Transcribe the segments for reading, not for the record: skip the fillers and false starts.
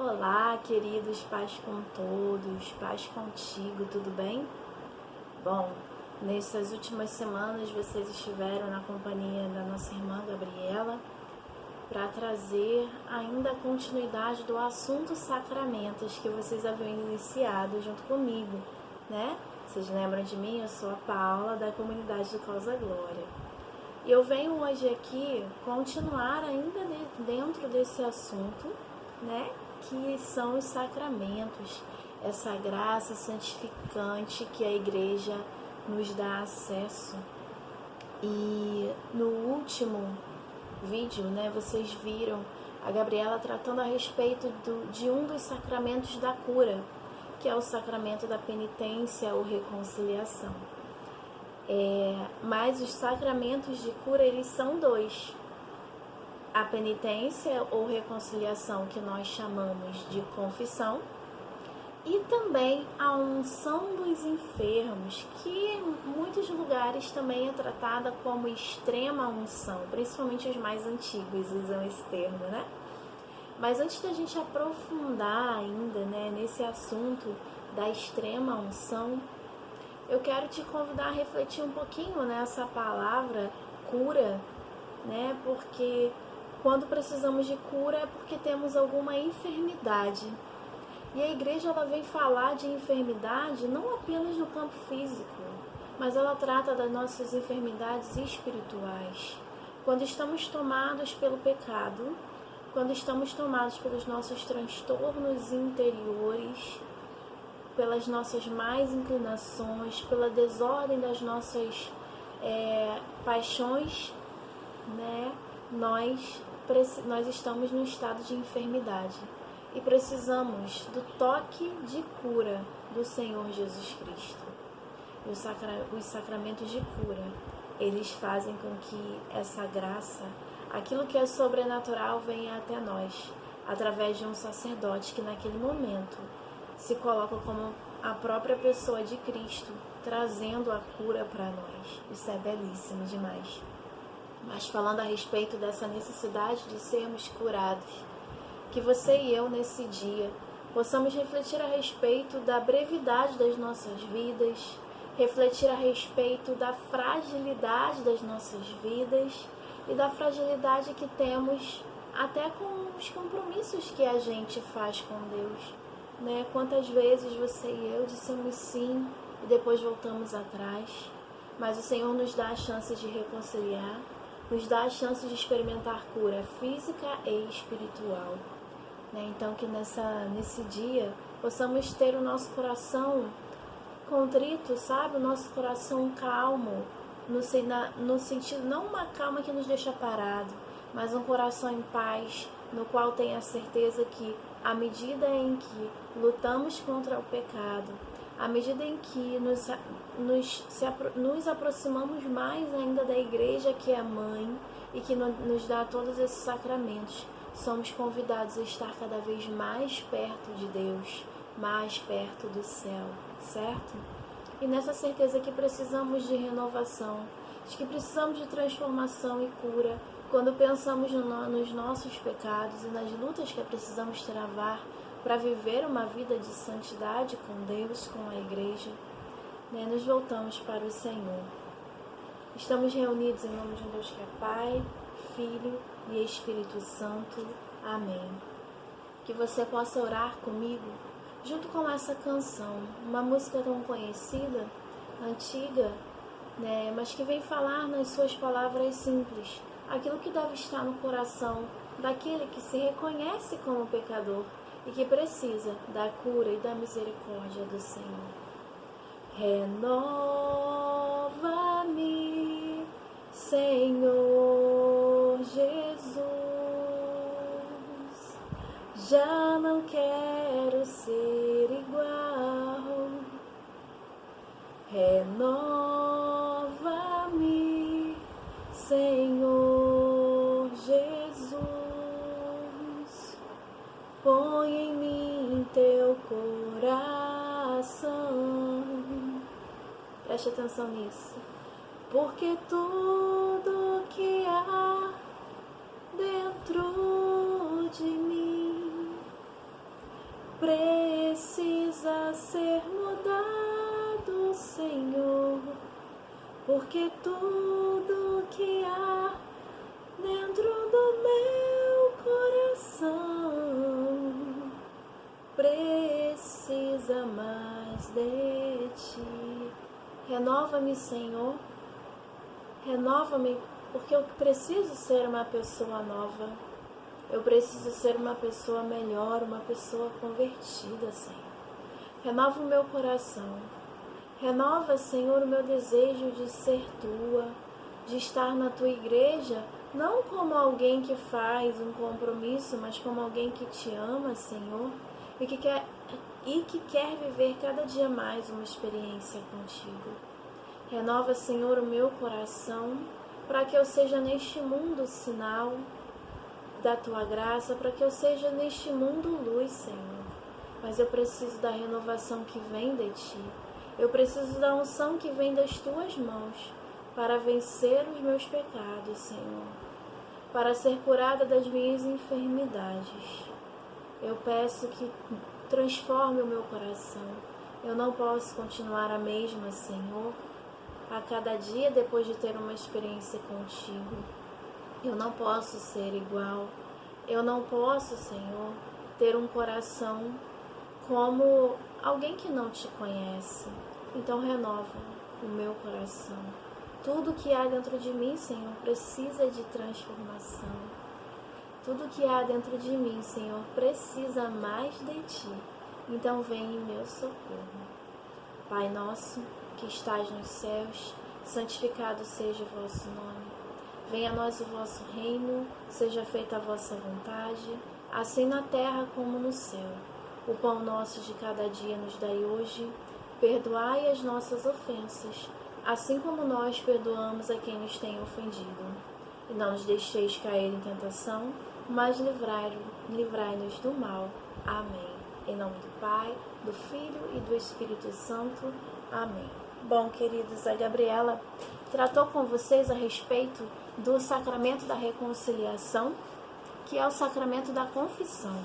Olá, queridos, paz com todos, paz contigo, tudo bem? Bom, nessas últimas semanas vocês estiveram na companhia da nossa irmã Gabriela para trazer ainda a continuidade do assunto sacramentos que vocês haviam iniciado junto comigo, né? Vocês lembram de mim? Eu sou a Paula, da comunidade do Causa Glória. E eu venho hoje aqui continuar ainda dentro desse assunto, né? Que são os sacramentos, essa graça santificante que a igreja nos dá acesso. E no último vídeo, né, vocês viram a Gabriela tratando a respeito de um dos sacramentos da cura, que é o sacramento da penitência ou reconciliação. Mas os sacramentos de cura, eles são dois. A penitência ou reconciliação, que nós chamamos de confissão, e também a unção dos enfermos, que em muitos lugares também é tratada como extrema unção, principalmente os mais antigos usam esse termo, né? Mas antes da gente aprofundar ainda, né, nesse assunto da extrema unção, eu quero te convidar a refletir um pouquinho nessa palavra cura, né? Porque quando precisamos de cura é porque temos alguma enfermidade. E a igreja ela vem falar de enfermidade não apenas no campo físico, mas ela trata das nossas enfermidades espirituais. Quando estamos tomados pelo pecado, quando estamos tomados pelos nossos transtornos interiores, pelas nossas más inclinações, pela desordem das nossas paixões, né? Nós estamos num estado de enfermidade e precisamos do toque de cura do Senhor Jesus Cristo. Os sacramentos de cura, eles fazem com que essa graça, aquilo que é sobrenatural, venha até nós, através de um sacerdote que naquele momento se coloca como a própria pessoa de Cristo, trazendo a cura para nós. Isso é belíssimo demais. Mas falando a respeito dessa necessidade de sermos curados, que você e eu nesse dia possamos refletir a respeito da brevidade das nossas vidas, refletir a respeito da fragilidade das nossas vidas e da fragilidade que temos até com os compromissos que a gente faz com Deus, né? Quantas vezes você e eu dissemos sim e depois voltamos atrás, mas o Senhor nos dá a chance de reconciliar, nos dá a chance de experimentar cura física e espiritual. Então que nesse dia possamos ter o nosso coração contrito, sabe? O nosso coração calmo, no sentido, não uma calma que nos deixa parado, mas um coração em paz, no qual tenha a certeza que à medida em que lutamos contra o pecado, à medida em que nos aproximamos mais ainda da igreja que é mãe e que nos dá todos esses sacramentos, somos convidados a estar cada vez mais perto de Deus, mais perto do céu, certo? E nessa certeza que precisamos de renovação, de que precisamos de transformação e cura, quando pensamos nos nossos pecados e nas lutas que precisamos travar para viver uma vida de santidade com Deus, com a igreja, né? Nos voltamos para o Senhor. Estamos reunidos em nome de um Deus que é Pai, Filho e Espírito Santo. Amém. Que você possa orar comigo junto com essa canção, uma música tão conhecida, antiga, né, mas que vem falar nas suas palavras simples aquilo que deve estar no coração daquele que se reconhece como pecador e que precisa da cura e da misericórdia do Senhor. Renova-me, Senhor Jesus, já não quero ser igual. Renova-me, Senhor Jesus, põe em mim teu coração. Preste atenção nisso. Porque tudo que há dentro de mim precisa ser mudado, Senhor, porque tudo que há dentro do meu coração precisa mais de ti. Renova-me, Senhor, renova-me, porque eu preciso ser uma pessoa nova. Eu preciso ser uma pessoa melhor, uma pessoa convertida, Senhor. Renova o meu coração. Renova, Senhor, o meu desejo de ser tua, de estar na tua igreja, não como alguém que faz um compromisso, mas como alguém que te ama, Senhor, e que quer viver cada dia mais uma experiência contigo. Renova, Senhor, o meu coração, para que eu seja neste mundo sinal da tua graça, para que eu seja neste mundo luz, Senhor. Mas eu preciso da renovação que vem de ti. Eu preciso da unção que vem das tuas mãos para vencer os meus pecados, Senhor, para ser curada das minhas enfermidades. Eu peço que transforme o meu coração. Eu não posso continuar a mesma, Senhor, a cada dia depois de ter uma experiência contigo. Eu não posso ser igual. Eu não posso, Senhor, ter um coração como alguém que não te conhece. Então renova o meu coração. Tudo que há dentro de mim, Senhor, precisa de transformação. Tudo que há dentro de mim, Senhor, precisa mais de ti. Então vem em meu socorro. Pai nosso, que estás nos céus, santificado seja o vosso nome. Venha a nós o vosso reino, seja feita a vossa vontade, assim na terra como no céu. O pão nosso de cada dia nos dai hoje. Perdoai as nossas ofensas, assim como nós perdoamos a quem nos tem ofendido. E não nos deixeis cair em tentação, mas livrai-nos do mal. Amém. Em nome do Pai, do Filho e do Espírito Santo. Amém. Bom, queridos, a Gabriela tratou com vocês a respeito do sacramento da reconciliação, que é o sacramento da confissão.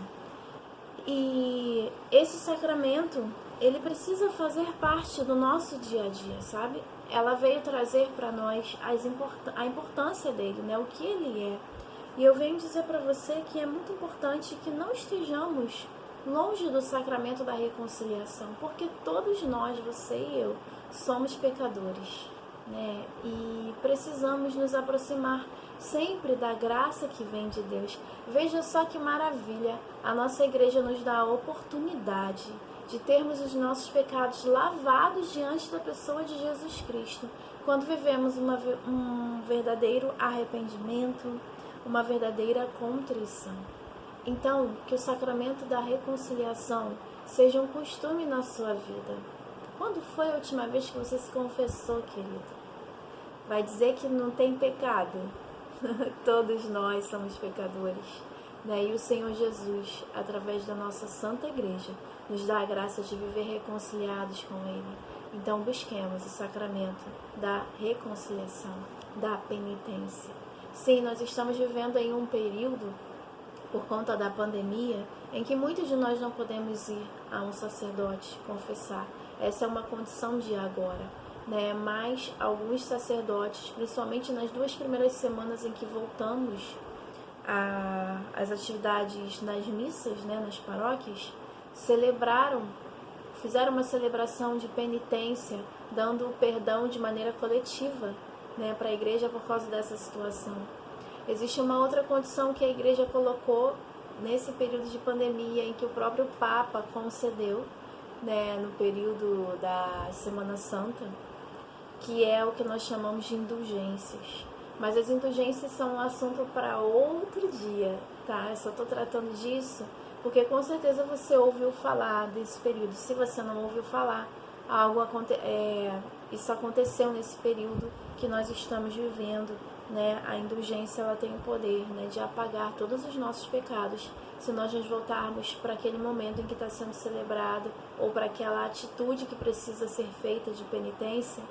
E esse sacramento, ele precisa fazer parte do nosso dia a dia, sabe? Ela veio trazer para nós a importância dele, né? O que ele é. E eu venho dizer para você que é muito importante que não estejamos longe do sacramento da reconciliação, porque todos nós, você e eu, somos pecadores, né? E precisamos nos aproximar sempre da graça que vem de Deus. Veja só que maravilha, a nossa igreja nos dá a oportunidade de termos os nossos pecados lavados diante da pessoa de Jesus Cristo, quando vivemos um verdadeiro arrependimento, uma verdadeira contrição. Então, que o sacramento da reconciliação seja um costume na sua vida. Quando foi a última vez que você se confessou, querido? Vai dizer que não tem pecado? Todos nós somos pecadores, né? E o Senhor Jesus, através da nossa Santa Igreja, nos dá a graça de viver reconciliados com Ele. Então busquemos o sacramento da reconciliação, da penitência. Sim, nós estamos vivendo em um período, por conta da pandemia, em que muitos de nós não podemos ir a um sacerdote confessar. Essa é uma condição de agora, né? Mas alguns sacerdotes, principalmente nas 2 primeiras semanas em que voltamos às atividades nas missas, né, nas paróquias, fizeram uma celebração de penitência, dando perdão de maneira coletiva, né, para a igreja por causa dessa situação. Existe uma outra condição que a igreja colocou nesse período de pandemia, em que o próprio Papa concedeu, né, no período da Semana Santa, que é o que nós chamamos de indulgências. Mas as indulgências são um assunto para outro dia, tá? Eu só estou tratando disso porque com certeza você ouviu falar desse período. Se você não ouviu falar, isso aconteceu nesse período que nós estamos vivendo, né? A indulgência, ela tem o poder, né, de apagar todos os nossos pecados, se nós nos voltarmos para aquele momento em que está sendo celebrado, ou para aquela atitude que precisa ser feita de penitência,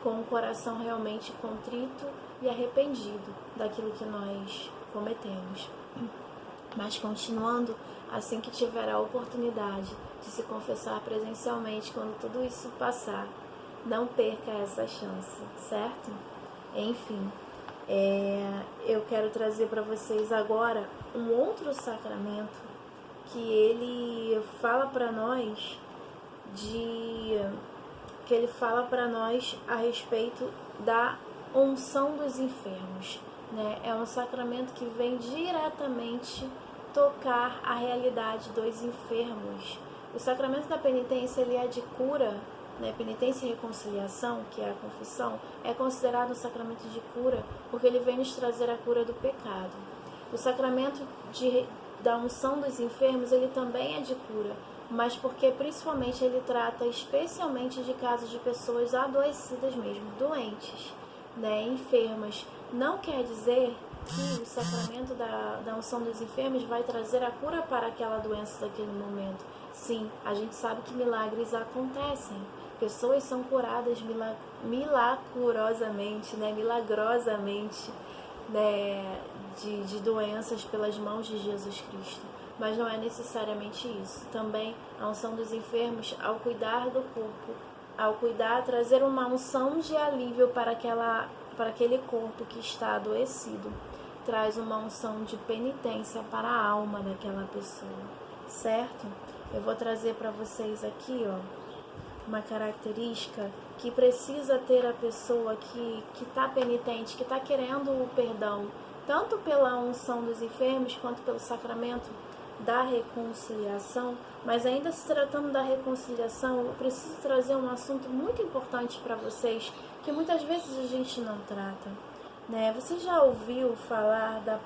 com o coração realmente contrito e arrependido daquilo que nós cometemos. Mas continuando, assim que tiver a oportunidade de se confessar presencialmente quando tudo isso passar. Não perca essa chance, certo? Enfim, eu quero trazer para vocês agora um outro sacramento que ele fala para nós a respeito da unção dos enfermos, né? É um sacramento que vem diretamente tocar a realidade dos enfermos. O sacramento da penitência, ele é de cura, né? Penitência e reconciliação, que é a confissão, é considerado um sacramento de cura, porque ele vem nos trazer a cura do pecado. O sacramento da unção dos enfermos, ele também é de cura, mas porque principalmente ele trata especialmente de casos de pessoas adoecidas mesmo, doentes, né, enfermas. Não quer dizer que o sacramento da unção dos enfermos vai trazer a cura para aquela doença daquele momento. Sim, a gente sabe que milagres acontecem. Pessoas são curadas milagrosamente, né, de doenças pelas mãos de Jesus Cristo. Mas não é necessariamente isso. Também a unção dos enfermos, ao cuidar do corpo, trazer uma unção de alívio para aquele corpo que está adoecido, traz uma unção de penitência para a alma daquela pessoa, certo? Eu vou trazer para vocês aqui, uma característica que precisa ter a pessoa que está penitente, que está querendo o perdão, tanto pela unção dos enfermos quanto pelo sacramento da reconciliação. Mas ainda se tratando da reconciliação, eu preciso trazer um assunto muito importante para vocês, que muitas vezes a gente não trata, né? Você já ouviu falar da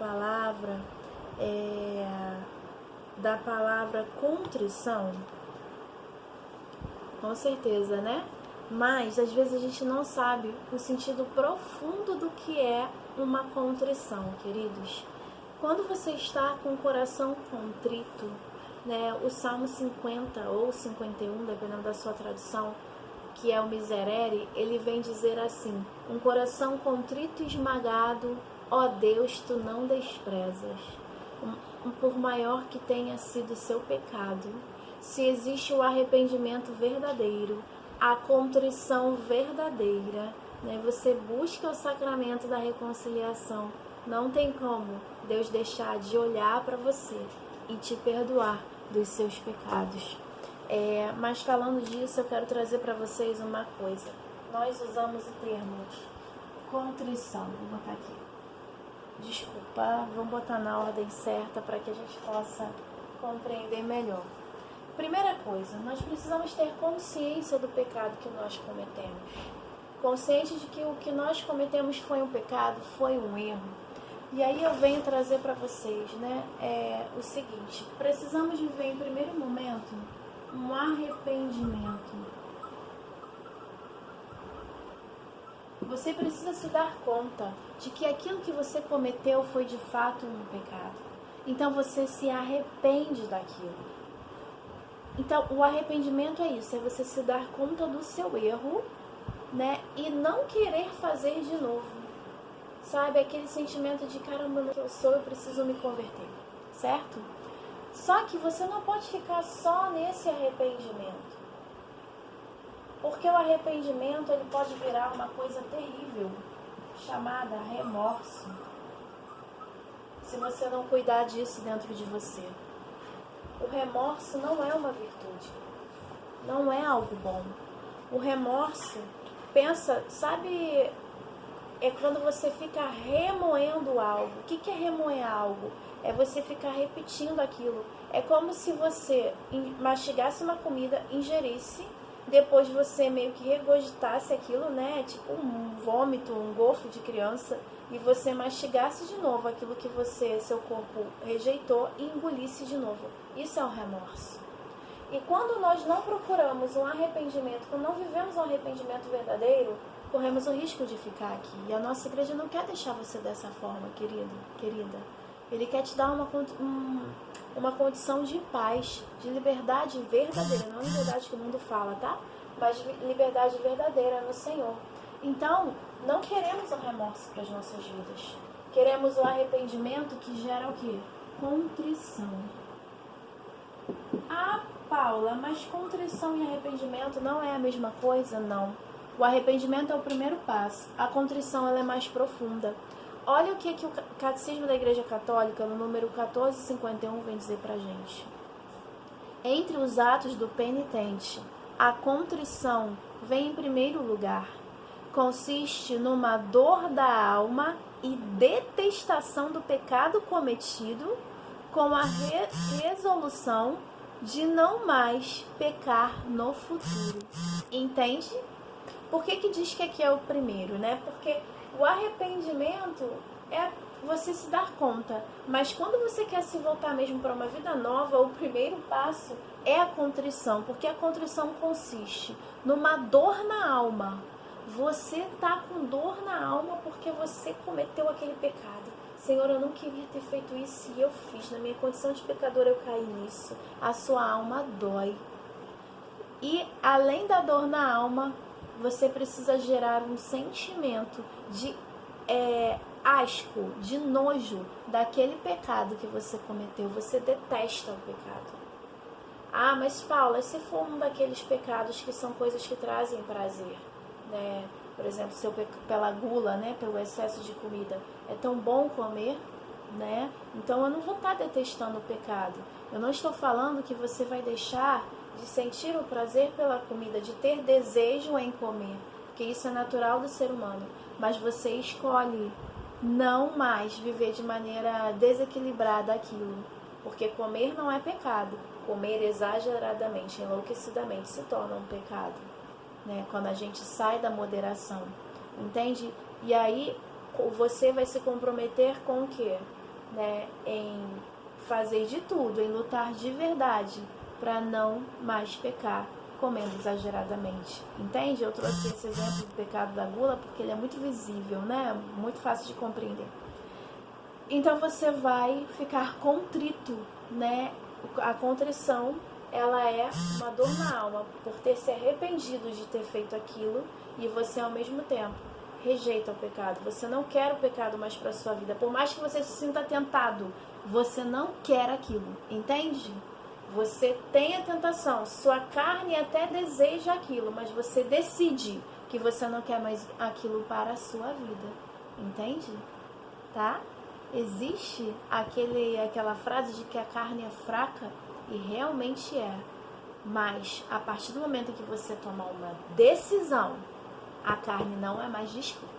palavra contrição? Com certeza, né? Mas às vezes a gente não sabe o sentido profundo do que é uma contrição, queridos. Quando você está com o coração contrito, né, o Salmo 50 ou 51, dependendo da sua tradução, que é o Miserere, ele vem dizer assim: um coração contrito e esmagado, ó Deus, tu não desprezas. Por maior que tenha sido o seu pecado, se existe o arrependimento verdadeiro, a contrição verdadeira, né, você busca o sacramento da reconciliação, não tem como Deus deixar de olhar para você e te perdoar dos seus pecados. Mas falando disso, eu quero trazer para vocês uma coisa. Nós usamos o termo contrição. Vou botar aqui. Desculpa, vamos botar na ordem certa para que a gente possa compreender melhor. Primeira coisa, nós precisamos ter consciência do pecado que nós cometemos. Consciente de que o que nós cometemos foi um pecado, foi um erro. E aí eu venho trazer para vocês, né, o seguinte: precisamos viver em primeiro momento um arrependimento. Você precisa se dar conta de que aquilo que você cometeu foi de fato um pecado. Então você se arrepende daquilo. Então o arrependimento é isso, é você se dar conta do seu erro, né, e não querer fazer de novo. Sabe, aquele sentimento de caramba, que eu sou, eu preciso me converter, certo? Só que você não pode ficar só nesse arrependimento. Porque o arrependimento, ele pode virar uma coisa terrível, chamada remorso, se você não cuidar disso dentro de você. O remorso não é uma virtude, não é algo bom. O remorso, sabe, é quando você fica remoendo algo. O que é remoer algo? É você ficar repetindo aquilo. É como se você mastigasse uma comida, ingerisse, depois você meio que regurgitasse aquilo, né? Tipo um vômito, um golfo de criança, e você mastigasse de novo aquilo que seu corpo rejeitou e engolisse de novo. Isso é o remorso. E quando nós não procuramos um arrependimento, quando não vivemos um arrependimento verdadeiro, corremos o risco de ficar aqui. E a nossa igreja não quer deixar você dessa forma, querida. Ele quer te dar uma condição de paz, de liberdade verdadeira. Não liberdade que o mundo fala, tá? Mas liberdade verdadeira no Senhor. Então, não queremos o remorso para as nossas vidas. Queremos o arrependimento que gera o quê? Contrição. Ah, Paula, mas contrição e arrependimento não é a mesma coisa? Não. O arrependimento é o primeiro passo. A contrição ela é mais profunda. Olha o que o Catecismo da Igreja Católica, no número 1451, vem dizer pra gente. Entre os atos do penitente, a contrição vem em primeiro lugar. Consiste numa dor da alma e detestação do pecado cometido, com a resolução de não mais pecar no futuro. Entende? Por que diz que aqui é o primeiro, né? Porque o arrependimento é você se dar conta, mas quando você quer se voltar mesmo para uma vida nova, o primeiro passo é a contrição, porque a contrição consiste numa dor na alma. Você tá com dor na alma porque você cometeu aquele pecado. Senhor, eu não queria ter feito isso e eu fiz. Na minha condição de pecador eu caí nisso. A sua alma dói. E além da dor na alma, você precisa gerar um sentimento de asco, de nojo daquele pecado que você cometeu. Você detesta o pecado. Ah, mas Paula, se for um daqueles pecados que são coisas que trazem prazer, né? Por exemplo, se eu pela gula, né, pelo excesso de comida, é tão bom comer, né? Então eu não vou estar detestando o pecado. Eu não estou falando que você vai deixar de sentir o prazer pela comida, de ter desejo em comer, porque isso é natural do ser humano. Mas você escolhe não mais viver de maneira desequilibrada aquilo, porque comer não é pecado. Comer exageradamente, enlouquecidamente se torna um pecado, né? Quando a gente sai da moderação, entende? E aí você vai se comprometer com o quê? Né? Em fazer de tudo, em lutar de verdade para não mais pecar comendo exageradamente, entende? Eu trouxe esse exemplo do pecado da gula porque ele é muito visível, né? Muito fácil de compreender. Então você vai ficar contrito, né? A contrição, ela é uma dor na alma por ter se arrependido de ter feito aquilo e você ao mesmo tempo rejeita o pecado. Você não quer o pecado mais para sua vida. Por mais que você se sinta tentado, você não quer aquilo, entende? Você tem a tentação, sua carne até deseja aquilo, mas você decide que você não quer mais aquilo para a sua vida, entende? Tá? Existe aquela frase de que a carne é fraca, e realmente é. Mas a partir do momento que você tomar uma decisão, a carne não é mais desculpa,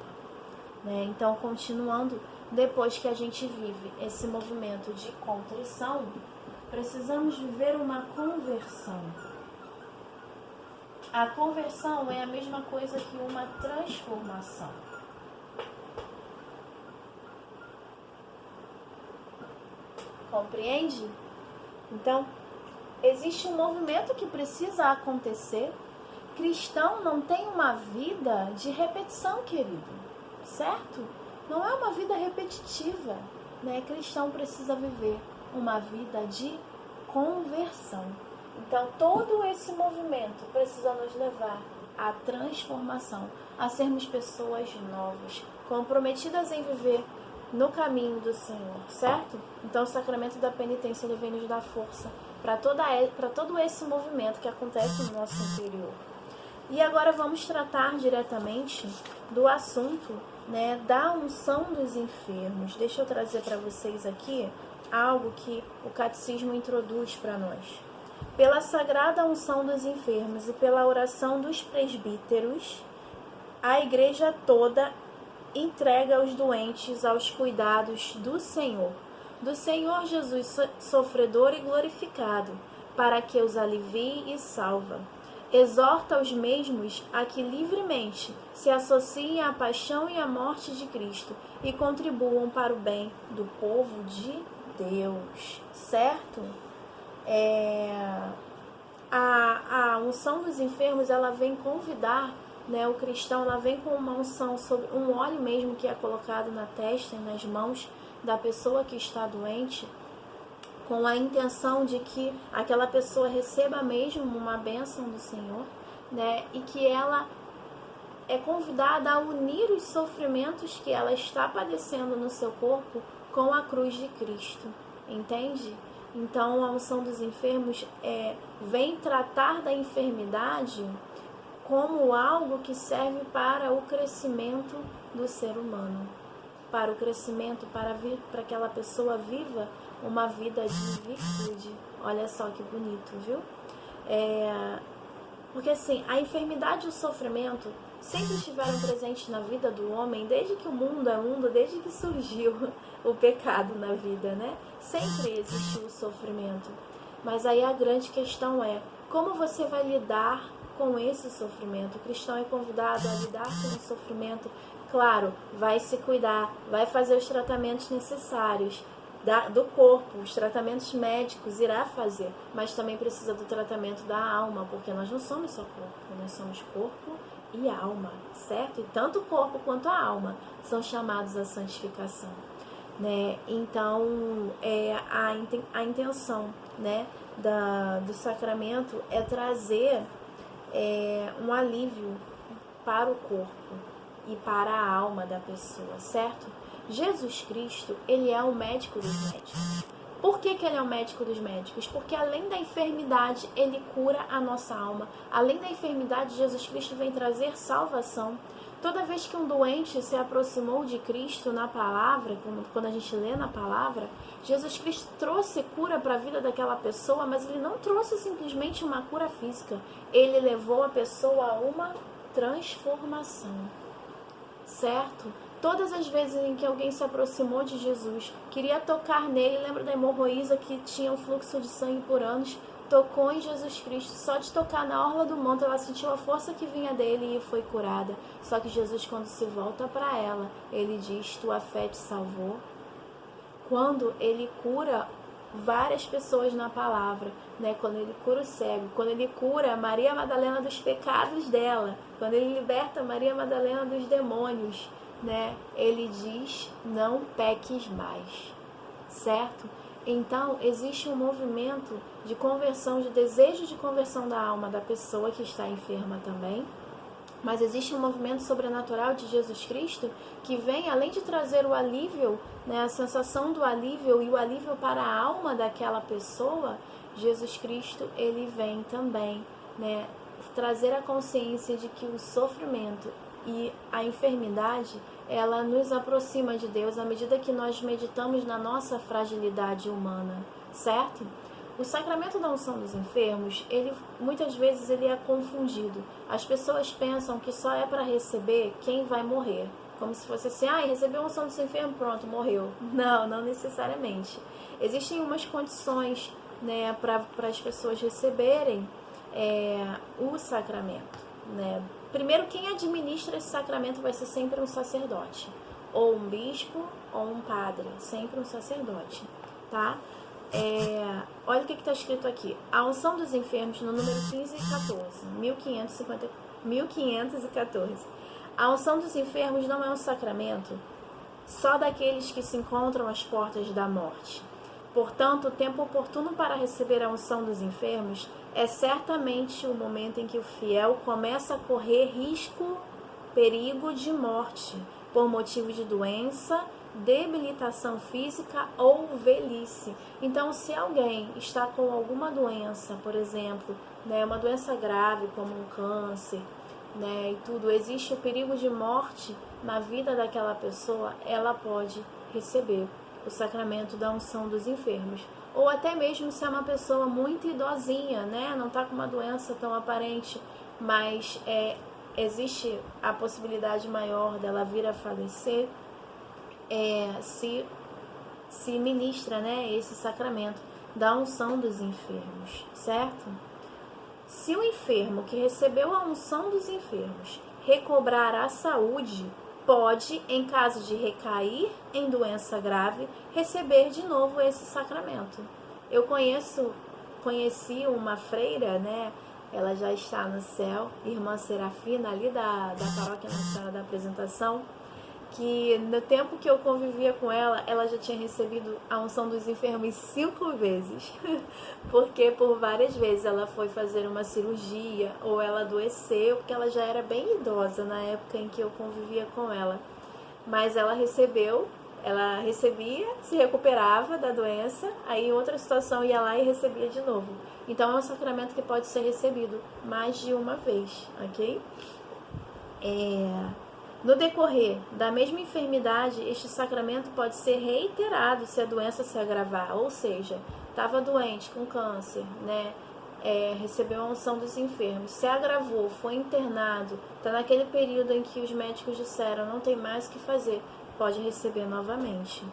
né? Então, continuando, depois que a gente vive esse movimento de contrição, precisamos viver uma conversão. A conversão é a mesma coisa que uma transformação. Compreende? Então, existe um movimento que precisa acontecer. Cristão não tem uma vida de repetição, querido, certo? Não é uma vida repetitiva, né? Cristão precisa viver uma vida de conversão. Então, todo esse movimento precisa nos levar à transformação, a sermos pessoas novas, comprometidas em viver no caminho do Senhor, certo? Então o sacramento da penitência ele vem nos dar força para todo esse movimento que acontece no nosso interior. E agora vamos tratar diretamente do assunto, né, da unção dos enfermos. Deixa eu trazer para vocês aqui algo que o catecismo introduz para nós. Pela sagrada unção dos enfermos e pela oração dos presbíteros, a igreja toda entrega os doentes aos cuidados do Senhor Jesus sofredor e glorificado, para que os alivie e salva. Exorta os mesmos a que livremente se associem à paixão e à morte de Cristo e contribuam para o bem do povo de Deus, certo? A unção dos enfermos, ela vem convidar, né, o cristão, ela vem com uma unção sobre um óleo mesmo que é colocado na testa e nas mãos da pessoa que está doente, com a intenção de que aquela pessoa receba mesmo uma bênção do Senhor, né, e que ela é convidada a unir os sofrimentos que ela está padecendo no seu corpo com a cruz de Cristo, entende? Então, a unção dos enfermos vem tratar da enfermidade como algo que serve para o crescimento do ser humano, para o crescimento, para que aquela pessoa viva uma vida de virtude. Olha só que bonito, viu? Porque assim, a enfermidade e o sofrimento sempre estiveram presentes na vida do homem, desde que o mundo é mundo, desde que surgiu o pecado na vida, né? Sempre existiu o sofrimento. Mas aí a grande questão é, como você vai lidar com esse sofrimento? O cristão é convidado a lidar com o sofrimento. Claro, vai se cuidar, vai fazer os tratamentos necessários do corpo, os tratamentos médicos irá fazer, mas também precisa do tratamento da alma, porque nós não somos só corpo, nós somos corpo e alma, certo? E tanto o corpo quanto a alma são chamados à santificação, né? Então, a intenção, né, do sacramento é trazer um alívio para o corpo e para a alma da pessoa, certo? Jesus Cristo, ele é o médico dos médicos. Por que ele é o médico dos médicos? Porque além da enfermidade, ele cura a nossa alma. Além da enfermidade, Jesus Cristo vem trazer salvação. Toda vez que um doente se aproximou de Cristo na palavra, quando a gente lê na palavra, Jesus Cristo trouxe cura para a vida daquela pessoa, mas ele não trouxe simplesmente uma cura física. Ele levou a pessoa a uma transformação, certo? Todas as vezes em que alguém se aproximou de Jesus, queria tocar nele, lembra da hemorroísa que tinha um fluxo de sangue por anos, tocou em Jesus Cristo, só de tocar na orla do manto, ela sentiu a força que vinha dele e foi curada. Só que Jesus, quando se volta para ela, ele diz, tua fé te salvou. Quando ele cura várias pessoas na palavra, né? Quando ele cura o cego, quando ele cura Maria Madalena dos pecados dela, quando ele liberta Maria Madalena dos demônios, né? Ele diz, não peques mais, certo? Então, existe um movimento de conversão, de desejo de conversão da alma da pessoa que está enferma também, mas existe um movimento sobrenatural de Jesus Cristo que vem, além de trazer o alívio, né, a sensação do alívio e o alívio para a alma daquela pessoa, Jesus Cristo, ele vem também, né, trazer a consciência de que o sofrimento e a enfermidade, ela nos aproxima de Deus à medida que nós meditamos na nossa fragilidade humana, certo? O sacramento da unção dos enfermos, muitas vezes ele é confundido. As pessoas pensam que só é para receber quem vai morrer. Como se fosse assim, recebeu a unção dos enfermos, pronto, morreu. Não, não necessariamente. Existem umas condições, né, para as pessoas receberem o sacramento, né? Primeiro, quem administra esse sacramento vai ser sempre um sacerdote, ou um bispo, ou um padre, sempre um sacerdote, tá? Olha o que está escrito aqui. A unção dos enfermos, no número 15 e 14, 1514. A unção dos enfermos não é um sacramento só daqueles que se encontram às portas da morte. Portanto, o tempo oportuno para receber a unção dos enfermos é certamente o momento em que o fiel começa a correr perigo de morte, por motivo de doença, debilitação física ou velhice. Então, se alguém está com alguma doença, por exemplo, né, uma doença grave como um câncer, né, e tudo, existe o perigo de morte na vida daquela pessoa, ela pode receber o sacramento da unção dos enfermos. Ou até mesmo se é uma pessoa muito idosinha, né, não está com uma doença tão aparente, mas existe a possibilidade maior dela vir a falecer, se ministra, né, esse sacramento da unção dos enfermos, certo? Se o enfermo que recebeu a unção dos enfermos recobrar a saúde, pode, em caso de recair em doença grave, receber de novo esse sacramento. Eu conheci uma freira, né? Ela já está no céu, irmã Serafina, ali da paróquia Nossa Senhora da Apresentação, que no tempo que eu convivia com ela, ela já tinha recebido a unção dos enfermos 5 vezes, porque por várias vezes ela foi fazer uma cirurgia ou ela adoeceu, porque ela já era bem idosa na época em que eu convivia com ela, mas ela recebeu Ela recebia, se recuperava da doença, aí em outra situação ia lá e recebia de novo. Então é um sacramento que pode ser recebido mais de uma vez, ok? No decorrer da mesma enfermidade, este sacramento pode ser reiterado se a doença se agravar, ou seja, estava doente com câncer, né? Recebeu a unção dos enfermos, se agravou, foi internado, está naquele período em que os médicos disseram não tem mais o que fazer, pode receber novamente.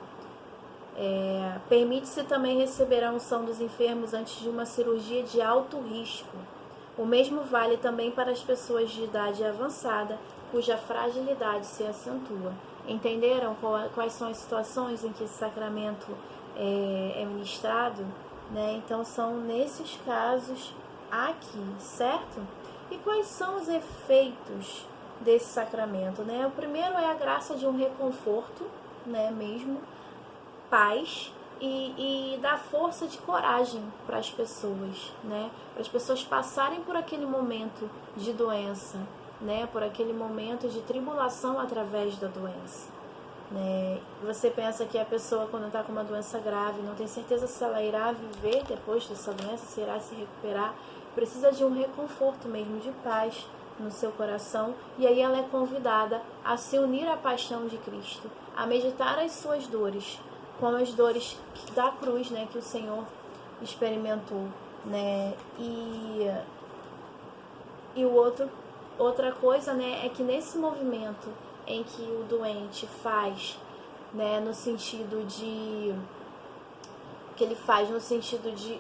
Permite-se também receber a unção dos enfermos antes de uma cirurgia de alto risco. O mesmo vale também para as pessoas de idade avançada, cuja fragilidade se acentua. Entenderam quais são as situações em que esse sacramento é ministrado? Né? Então, são nesses casos aqui, certo? E quais são os efeitos desse sacramento? Né? O primeiro é a graça de um reconforto, né? Mesmo, paz e dar força de coragem para as pessoas, né? Para as pessoas passarem por aquele momento de doença, né? Por aquele momento de tribulação através da doença. Né? Você pensa que a pessoa, quando está com uma doença grave, não tem certeza se ela irá viver depois dessa doença, se irá se recuperar, precisa de um reconforto mesmo, de paz no seu coração, e aí ela é convidada a se unir à paixão de Cristo, a meditar as suas dores, como as dores da cruz, né, que o Senhor experimentou, né? E outra coisa, né, é que nesse movimento em que o doente faz, né, no sentido de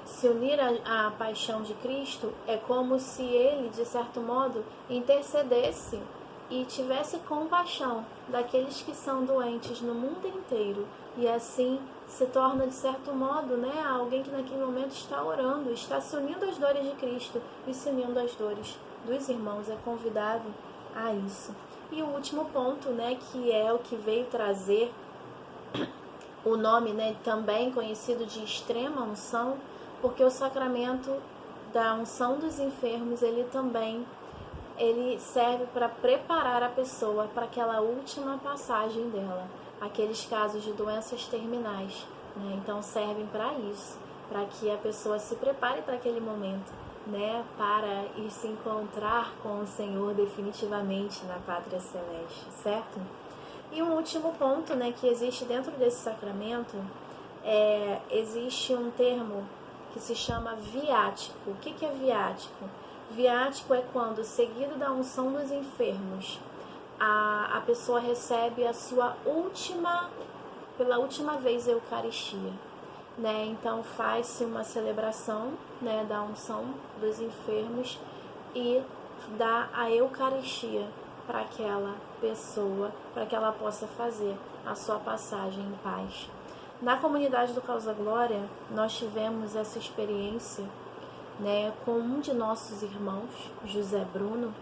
se unir à paixão de Cristo, é como se ele, de certo modo, intercedesse e tivesse compaixão daqueles que são doentes no mundo inteiro, e assim se torna, de certo modo, né, alguém que naquele momento está orando, está se unindo às dores de Cristo e se unindo às dores dos irmãos, é convidado a isso. E o último ponto, né, que é o que veio trazer o nome, né, também conhecido de extrema unção, porque o sacramento da unção dos enfermos, ele serve para preparar a pessoa para aquela última passagem dela, aqueles casos de doenças terminais, né? Então servem para isso, para que a pessoa se prepare para aquele momento, né, para ir se encontrar com o Senhor definitivamente na pátria celeste, certo? E um último ponto, né, que existe dentro desse sacramento, existe um termo que se chama viático. O que é viático? Viático é quando, seguido da unção dos enfermos, a pessoa recebe a sua pela última vez, a Eucaristia. Né? Então faz-se uma celebração, né, da unção dos enfermos e dá a Eucaristia para aquela pessoa, para que ela possa fazer a sua passagem em paz. Na comunidade do Causa Glória, nós tivemos essa experiência, né, com um de nossos irmãos, José Bruno,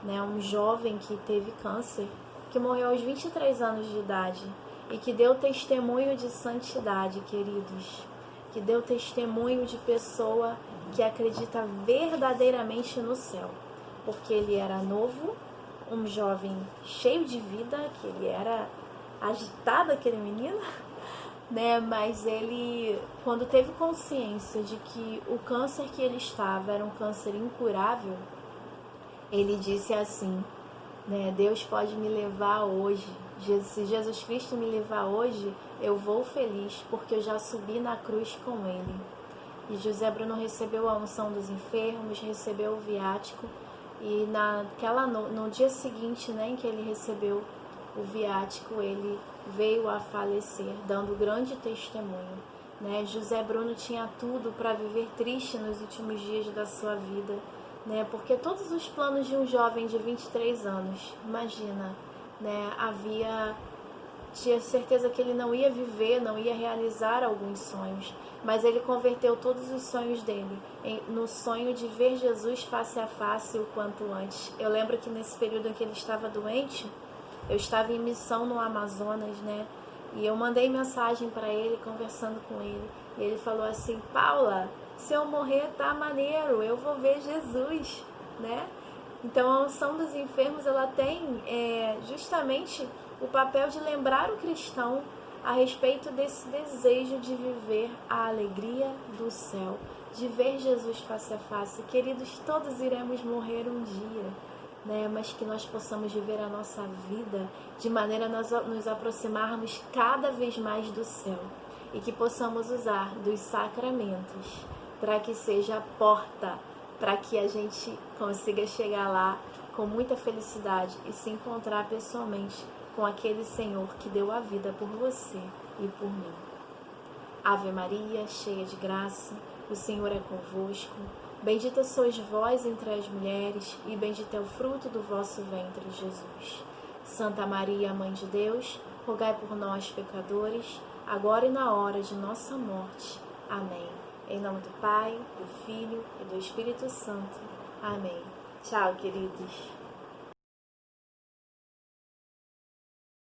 né, um jovem que teve câncer, que morreu aos 23 anos de idade e que deu testemunho de santidade, queridos, que deu testemunho de pessoa que acredita verdadeiramente no céu, porque ele era novo, um jovem cheio de vida, que ele era agitado, aquele menino, né? Mas ele, quando teve consciência de que o câncer que ele estava era um câncer incurável, ele disse assim, né? Deus pode me levar hoje, se Jesus Cristo me levar hoje, eu vou feliz, porque eu já subi na cruz com ele. E José Bruno recebeu a unção dos enfermos, recebeu o viático, e no dia seguinte, né, em que ele recebeu o viático, ele veio a falecer, dando grande testemunho. Né? José Bruno tinha tudo para viver triste nos últimos dias da sua vida, né? Porque todos os planos de um jovem de 23 anos, imagina, né, tinha certeza que ele não ia viver, não ia realizar alguns sonhos, mas ele converteu todos os sonhos dele no sonho de ver Jesus face a face o quanto antes. Eu lembro que nesse período em que ele estava doente, eu estava em missão no Amazonas, né? E eu mandei mensagem para ele, conversando com ele, e ele falou assim: Paula, se eu morrer tá maneiro, eu vou ver Jesus, né? Então a unção dos enfermos, ela tem justamente o papel de lembrar o cristão a respeito desse desejo de viver a alegria do céu, de ver Jesus face a face. Queridos, todos iremos morrer um dia, né? Mas que nós possamos viver a nossa vida de maneira a nos aproximarmos cada vez mais do céu e que possamos usar dos sacramentos para que seja a porta para que a gente consiga chegar lá com muita felicidade e se encontrar pessoalmente com aquele Senhor que deu a vida por você e por mim. Ave Maria, cheia de graça, o Senhor é convosco. Bendita sois vós entre as mulheres, e bendito é o fruto do vosso ventre, Jesus. Santa Maria, Mãe de Deus, rogai por nós, pecadores, agora e na hora de nossa morte. Amém. Em nome do Pai, do Filho e do Espírito Santo. Amém. Tchau, queridos.